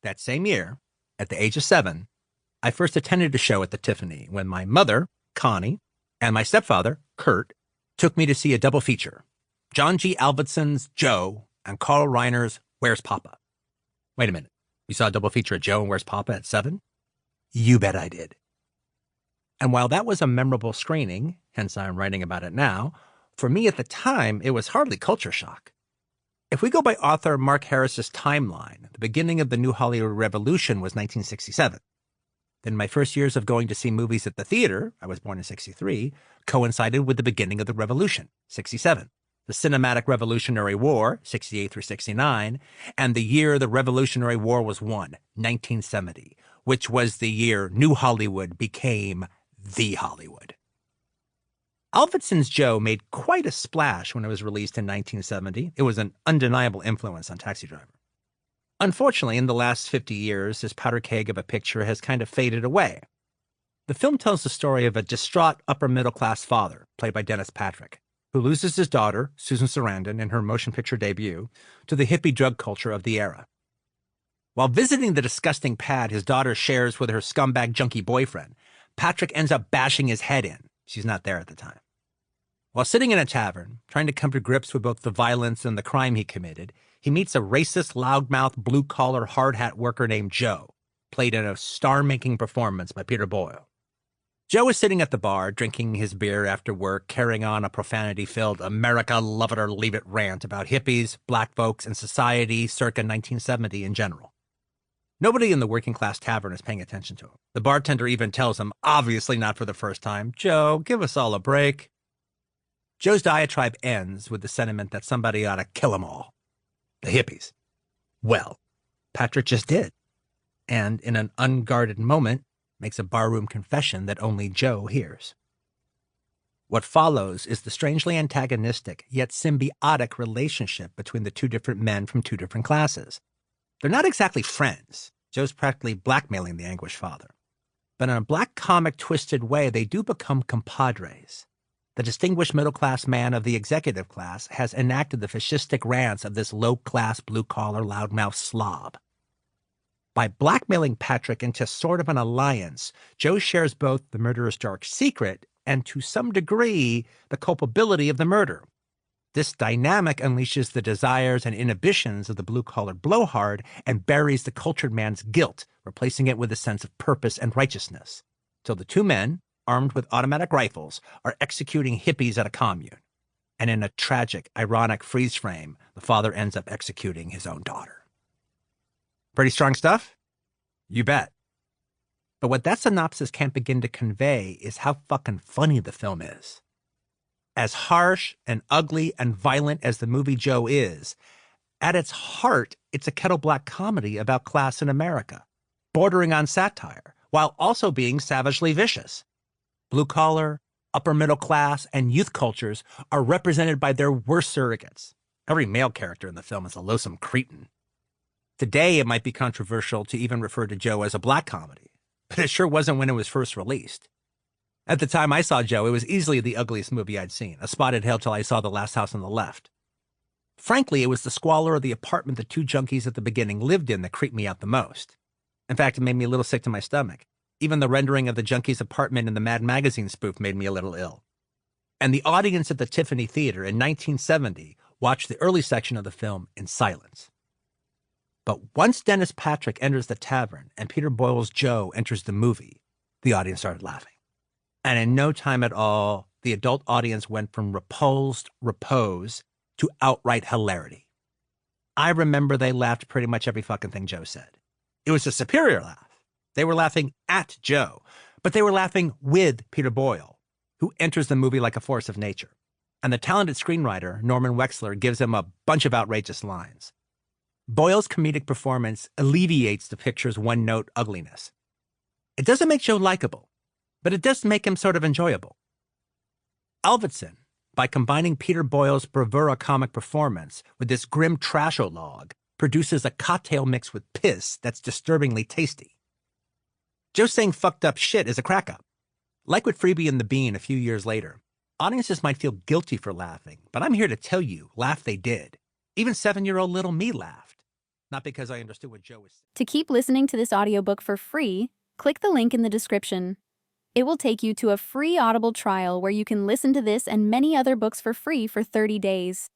That same year, at the age of 7, I first attended a show at the Tiffany when my mother, Connie, and my stepfather, Kurt, took me to see a double feature, John G. Avildsen's Joe and Carl Reiner's Where's Papa? Wait a minute. You saw a double feature of Joe and Where's Papa at 7? You bet I did. And while that was a memorable screening, hence I'm writing about it now, for me at the time, it was hardly culture shock. If we go by author Mark Harris's timeline, the beginning of the New Hollywood Revolution was 1967. Then my first years of going to see movies at the theater, I was born in 63, coincided with the beginning of the Revolution, 67. The Cinematic Revolutionary War, 68 through 69, and the year the Revolutionary War was won, 1970, which was the year New Hollywood became the Hollywood. Avildsen's Joe made quite a splash when it was released in 1970. It was an undeniable influence on Taxi Driver. Unfortunately, in the last 50 years, this powder keg of a picture has kind of faded away. The film tells the story of a distraught upper-middle-class father, played by Dennis Patrick, who loses his daughter, Susan Sarandon, in her motion picture debut, to the hippie drug culture of the era. While visiting the disgusting pad his daughter shares with her scumbag junkie boyfriend, Patrick ends up bashing his head in. She's not there at the time. While sitting in a tavern, trying to come to grips with both the violence and the crime he committed, he meets a racist, loudmouth, blue-collar, hard-hat worker named Joe, played in a star-making performance by Peter Boyle. Joe is sitting at the bar, drinking his beer after work, carrying on a profanity-filled America, love it or leave it rant about hippies, black folks, and society circa 1970 in general. Nobody in the working-class tavern is paying attention to him. The bartender even tells him, obviously not for the first time, "Joe, give us all a break." Joe's diatribe ends with the sentiment that somebody ought to kill them all. The hippies. Well, Patrick just did. And in an unguarded moment, makes a barroom confession that only Joe hears. What follows is the strangely antagonistic yet symbiotic relationship between the two different men from two different classes. They're not exactly friends. Joe's practically blackmailing the anguished father. But in a black comic twisted way, they do become compadres. The distinguished middle-class man of the executive class has enacted the fascistic rants of this low-class, blue-collar, loudmouth slob. By blackmailing Patrick into sort of an alliance, Joe shares both the murderer's dark secret and, to some degree, the culpability of the murder. This dynamic unleashes the desires and inhibitions of the blue-collar blowhard and buries the cultured man's guilt, replacing it with a sense of purpose and righteousness. Till the two men, armed with automatic rifles, are executing hippies at a commune. And in a tragic, ironic freeze frame, the father ends up executing his own daughter. Pretty strong stuff? You bet. But what that synopsis can't begin to convey is how fucking funny the film is. As harsh and ugly and violent as the movie Joe is, at its heart, it's a kettle black comedy about class in America, bordering on satire, while also being savagely vicious. Blue-collar, upper-middle class, and youth cultures are represented by their worst surrogates. Every male character in the film is a loathsome cretin. Today, it might be controversial to even refer to Joe as a black comedy, but it sure wasn't when it was first released. At the time I saw Joe, it was easily the ugliest movie I'd seen, a spotted hill till I saw The Last House on the Left. Frankly, it was the squalor of the apartment the two junkies at the beginning lived in that creeped me out the most. In fact, it made me a little sick to my stomach. Even the rendering of the junkie's apartment in the Mad Magazine spoof made me a little ill. And the audience at the Tiffany Theater in 1970 watched the early section of the film in silence. But once Dennis Patrick enters the tavern and Peter Boyle's Joe enters the movie, the audience started laughing. And in no time at all, the adult audience went from repulsed repose to outright hilarity. I remember they laughed pretty much every fucking thing Joe said. It was a superior laugh. They were laughing at Joe, but they were laughing with Peter Boyle, who enters the movie like a force of nature. And the talented screenwriter, Norman Wexler, gives him a bunch of outrageous lines. Boyle's comedic performance alleviates the picture's one-note ugliness. It doesn't make Joe likable, but it does make him sort of enjoyable. Avildsen, by combining Peter Boyle's bravura comic performance with this grim trashologue, produces a cocktail mixed with piss that's disturbingly tasty. Joe saying fucked up shit is a crack-up. Like with Freebie and the Bean a few years later, audiences might feel guilty for laughing, but I'm here to tell you, laugh they did. Even 7-year-old little me laughed. not because I understood what Joe was saying. To keep listening to this audiobook for free, click the link in the description. It will take you to a free Audible trial where you can listen to this and many other books for free for 30 days.